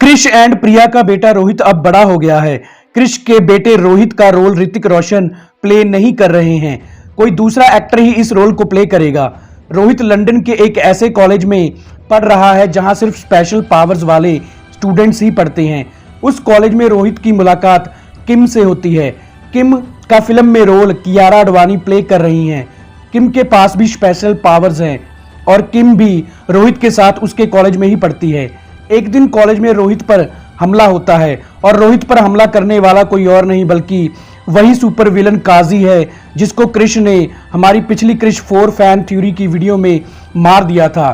Krrish and प्रिया का बेटा रोहित अब बड़ा हो गया है। क्रिश के बेटे रोहित का रोल ऋतिक रोशन प्ले नहीं कर रहे हैं, कोई दूसरा एक्टर ही इस रोल को प्ले करेगा। रोहित लंदन के एक ऐसे कॉलेज में पढ़ रहा है जहां सिर्फ स्पेशल पावर्स वाले स्टूडेंट्स ही पढ़ते हैं। उस कॉलेज में रोहित की मुलाकात किम से होती है। किम का फिल्म में रोल कियारा आडवाणी प्ले कर रही हैं। किम के पास भी स्पेशल पावर्स हैं और किम भी रोहित के साथ उसके कॉलेज में ही पढ़ती है। एक दिन कॉलेज में रोहित पर हमला होता है और रोहित पर हमला करने वाला कोई और नहीं बल्कि वही सुपर विलन काजी है जिसको क्रिश ने हमारी पिछली क्रिश 4 फैन थ्योरी की वीडियो में मार दिया था।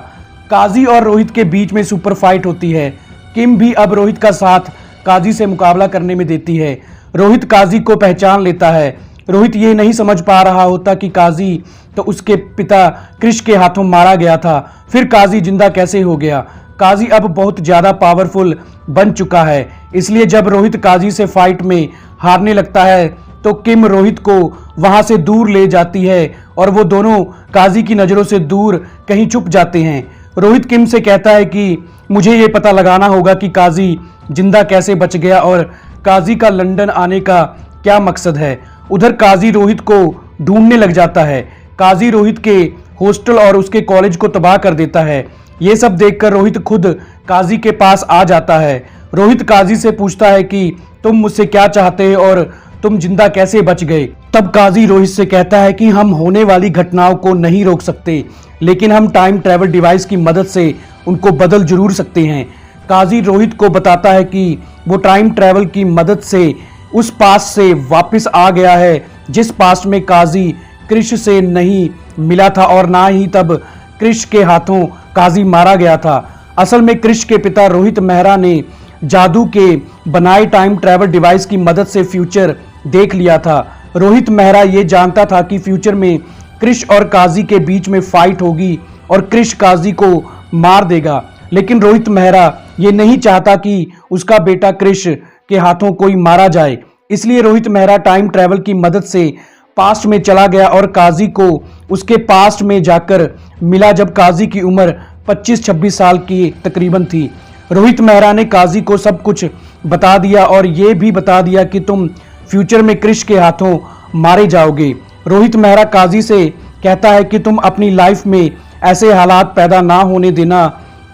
काजी और रोहित के बीच में सुपर फाइट होती है। किम भी अब रोहित का साथ काजी से मुकाबला करने में देती है। रोहित काजी को पहचान लेता है। रोहित ये नहीं समझ पा रहा होता कि काजी तो उसके पिता क्रिश के हाथों मारा गया था, फिर काजी जिंदा कैसे हो गया। काजी अब बहुत ज्यादा पावरफुल बन चुका है, इसलिए जब रोहित काजी से फाइट में हारने लगता है तो किम रोहित को वहां से दूर ले जाती है और वो दोनों काजी की नजरों से दूर कहीं छुप जाते हैं। रोहित किम से कहता है कि मुझे ये पता लगाना होगा कि काजी जिंदा कैसे बच गया और काजी का लंदन आने का क्या मकसद है। उधर काजी रोहित को ढूंढने लग जाता है। काजी रोहित के हॉस्टल और उसके कॉलेज को तबाह कर देता है। ये सब देखकर रोहित खुद काजी के पास आ जाता है। रोहित काजी से पूछता है कि तुम मुझसे क्या चाहते हो और तुम जिंदा कैसे बच गए। तब काजी रोहित से कहता है कि हम होने वाली घटनाओं को नहीं रोक सकते, लेकिन हम टाइम ट्रैवल डिवाइस की मदद से उनको बदल जरूर सकते हैं। काजी रोहित को बताता है कि वो टाइम ट्रैवल की मदद से उस पास्ट से वापस आ गया है जिस पास्ट में काजी क्रिश से नहीं मिला था और ना ही तब क्रिश के हाथों काजी मारा गया था। असल में क्रिश के पिता रोहित मेहरा ने जादू के बनाए टाइम ट्रैवल डिवाइस की मदद से फ्यूचर देख लिया था। रोहित मेहरा ये जानता था कि फ्यूचर में क्रिश और काजी के बीच में फाइट होगी और क्रिश काजी को मार देगा, लेकिन रोहित मेहरा ये नहीं चाहता कि उसका बेटा क्रिश के हाथों कोई मारा जाए। इसलिए रोहित मेहरा टाइम ट्रैवल की मदद से पास्ट में चला गया और काजी को उसके पास्ट में जाकर मिला जब काजी की उम्र 25-26 साल की तकरीबन थी। रोहित मेहरा ने काजी को सब कुछ बता दिया और ये भी बता दिया कि तुम फ्यूचर में क्रिश के हाथों मारे जाओगे। रोहित मेहरा काजी से कहता है कि तुम अपनी लाइफ में ऐसे हालात पैदा ना होने देना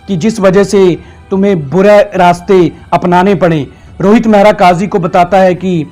कि जिस वजह से तुम्हें बुरे रास्ते अपनाने पड़े। रोहित मेहरा काजी को बताता है कि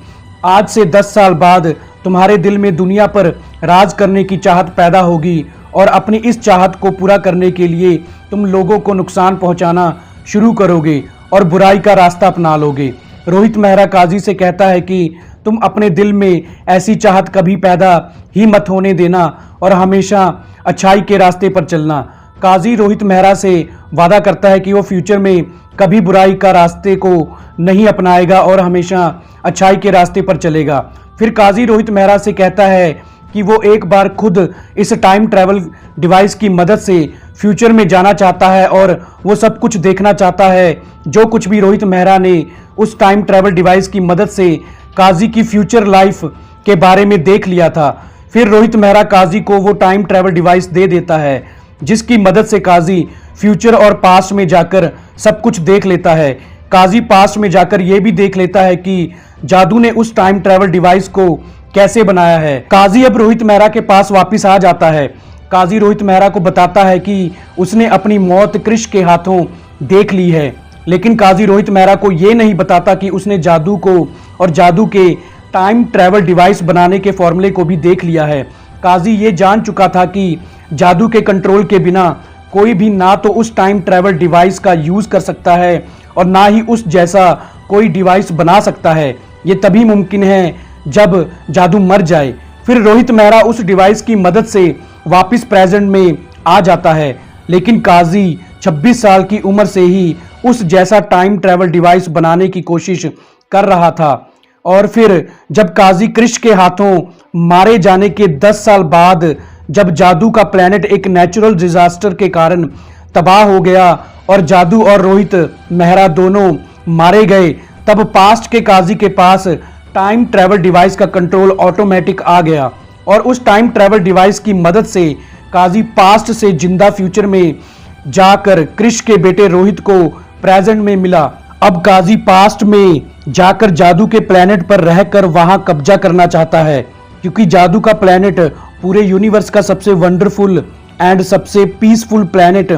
आज से 10 साल बाद तुम्हारे दिल में दुनिया पर राज करने की चाहत पैदा होगी और अपनी इस चाहत को पूरा करने के लिए तुम लोगों को नुकसान पहुंचाना शुरू करोगे और बुराई का रास्ता अपना लोगे। रोहित मेहरा काजी से कहता है कि तुम अपने दिल में ऐसी चाहत कभी पैदा ही मत होने देना और हमेशा अच्छाई के रास्ते पर चलना। काजी रोहित मेहरा से वादा करता है कि वो फ्यूचर में कभी बुराई का रास्ते को नहीं अपनाएगा और हमेशा अच्छाई के रास्ते पर चलेगा। फिर काजी रोहित मेहरा से कहता है कि वो एक बार खुद इस टाइम ट्रैवल डिवाइस की मदद से फ्यूचर में जाना चाहता है और वो सब कुछ देखना चाहता है जो कुछ भी रोहित मेहरा ने उस टाइम ट्रैवल डिवाइस की मदद से काजी की फ्यूचर लाइफ के बारे में देख लिया था। फिर रोहित मेहरा काजी को वो टाइम ट्रैवल डिवाइस दे देता है जिसकी मदद से काजी फ्यूचर और पास्ट में जाकर सब कुछ देख लेता है। काजी पास्ट में जाकर यह भी देख लेता है कि जादू ने उस टाइम ट्रैवल डिवाइस को कैसे बनाया है। काजी अब रोहित मेहरा के पास वापस आ जाता है। काजी रोहित मेहरा को बताता है कि उसने अपनी मौत क्रिश के हाथों देख ली है, लेकिन काजी रोहित मेहरा को यह नहीं बताता कि उसने जादू को और जादू के टाइम ट्रैवल डिवाइस बनाने के फॉर्मूले को भी देख लिया है। काजी ये जान चुका था कि जादू के कंट्रोल के बिना कोई भी ना तो उस टाइम ट्रैवल डिवाइस का यूज कर सकता है और ना ही उस जैसा कोई डिवाइस बना सकता है। ये तभी मुमकिन है जब जादू मर जाए। फिर रोहित मेहरा उस डिवाइस की मदद से वापस प्रेजेंट में आ जाता है, लेकिन काजी 26 साल की उम्र से ही उस जैसा टाइम ट्रैवल डिवाइस बनाने की कोशिश कर रहा था। और फिर जब काजी क्रिश के हाथों मारे जाने के 10 साल बाद जब जादू का प्लेनेट एक नेचुरल डिजास्टर के कारण तबाह हो गया और जादू और रोहित मेहरा दोनों मारे गए, तब पास्ट के काजी के पास टाइम ट्रैवल डिवाइस का कंट्रोल ऑटोमेटिक आ गया और उस टाइम ट्रैवल डिवाइस की मदद से काजी पास्ट से जिंदा फ्यूचर में जाकर क्रिश के बेटे रोहित को प्रेजेंट में मिला। अब काजी पास्ट में जाकर जादू के प्लेनेट पर रहकर वहां कब्जा करना चाहता है, क्योंकि जादू का प्लेनेट पूरे यूनिवर्स का सबसे वंडरफुल एंड सबसे पीसफुल प्लेनेट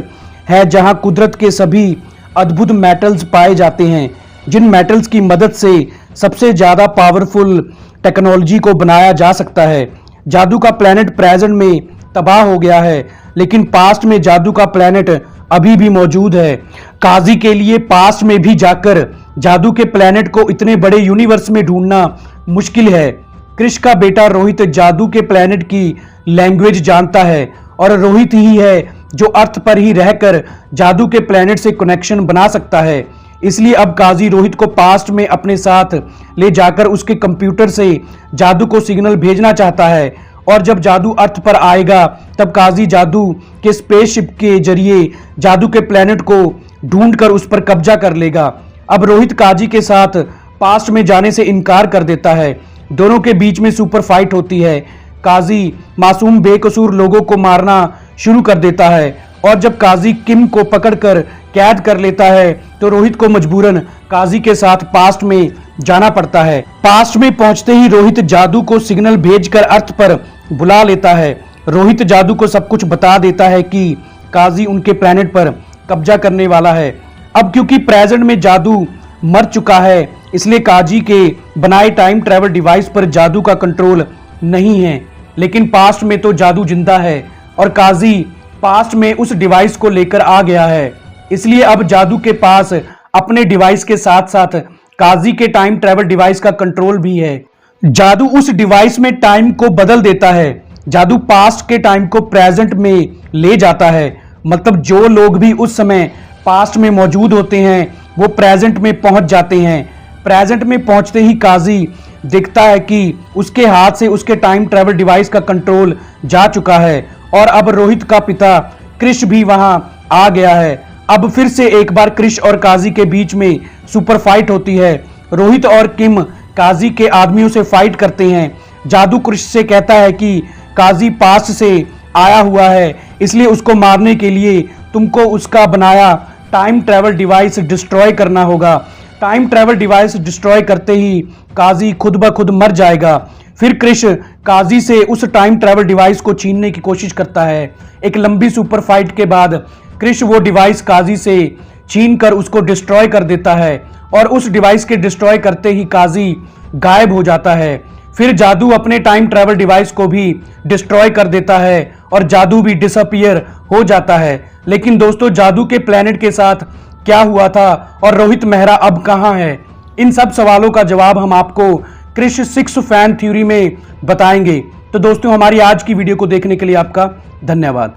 है, जहां कुदरत के सभी अद्भुत मेटल्स पाए जाते हैं, जिन मेटल्स की मदद से सबसे ज्यादा पावरफुल टेक्नोलॉजी को बनाया जा सकता है। जादू का प्लेनेट प्रेजेंट में तबाह हो गया है, लेकिन पास्ट में जादू का प्लेनेट अभी भी मौजूद है। काजी के लिए पास्ट में भी जाकर जादू के प्लेनेट को इतने बड़े यूनिवर्स में ढूंढना मुश्किल है। कृष का बेटा रोहित जादू के प्लेनेट की लैंग्वेज जानता है, और रोहित ही है जो अर्थ पर ही रहकर जादू के प्लेनेट से कनेक्शन बना सकता है। इसलिए अब काजी रोहित को पास्ट में अपने साथ ले जाकर उसके कंप्यूटर से जादू को सिग्नल भेजना चाहता है, और जब जादू अर्थ पर आएगा तब काजी जादू के स्पेसशिप के जरिए जादू के प्लेनेट को ढूंढकर उस पर कब्जा कर लेगा। अब रोहित काजी के साथ पास्ट में जाने से इनकार कर देता है। दोनों के बीच में सुपर फाइट होती है। काजी मासूम बेकसूर लोगों को मारना शुरू कर देता है, और जब काजी किम को पकड़कर कैद कर लेता है तो रोहित को मजबूरन काजी के साथ पास्ट में जाना पड़ता है। पास्ट में पहुंचते ही रोहित जादू को सिग्नल भेजकर अर्थ पर बुला लेता है। रोहित जादू को सब कुछ बता देता है कि काजी उनके प्लेनेट पर कब्जा करने वाला है। अब क्योंकि प्रेजेंट में जादू मर चुका है, इसलिए काजी के बनाए टाइम ट्रैवल डिवाइस पर जादू का कंट्रोल नहीं है, लेकिन पास्ट में तो जादू जिंदा है और काजी पास्ट में उस डिवाइस को लेकर आ गया है। इसलिए अब जादू के पास अपने डिवाइस के साथ साथ काजी के टाइम ट्रैवल डिवाइस का कंट्रोल भी है। जादू उस डिवाइस में टाइम को बदल देता है। जादू पास्ट के टाइम को प्रेजेंट में ले जाता है, मतलब जो लोग भी उस समय पास्ट में मौजूद होते हैं वो प्रेजेंट में पहुंच जाते हैं। प्रेजेंट में पहुंचते ही काजी देखता है कि उसके हाथ से उसके टाइम ट्रैवल डिवाइस का कंट्रोल जा चुका है, और अब रोहित का पिता कृष भी वहां आ गया है। अब फिर से एक बार कृष और काजी के बीच में सुपर फाइट होती है। रोहित और किम काजी के आदमियों से फाइट करते हैं। जादू कृष से कहता है कि काजी पास्ट से आया हुआ है, इसलिए उसको मारने के लिए तुमको उसका बनाया टाइम ट्रैवल डिवाइस डिस्ट्रॉय करना होगा। टाइम ट्रैवल डिवाइस डिस्ट्रॉय करते ही काजी खुद ब खुद मर जाएगा। फिर कृष काजी से उस टाइम ट्रैवल डिवाइस को छीनने की कोशिश करता है। एक लंबी सुपर फाइट के बाद कृष वो डिवाइस काजी से छीनकर उसको डिस्ट्रॉय कर देता है, और उस डिवाइस के डिस्ट्रॉय करते ही काजी गायब हो जाता है। फिर जादू अपने टाइम ट्रैवल डिवाइस को भी डिस्ट्रॉय कर देता है और जादू भी डिसअपीयर हो जाता है। लेकिन दोस्तों, जादू के प्लेनेट के साथ क्या हुआ था और रोहित मेहरा अब कहां है? इन सब सवालों का जवाब हम आपको कृष 6 फैन थ्योरी में बताएंगे। तो दोस्तों, हमारी आज की वीडियो को देखने के लिए आपका धन्यवाद।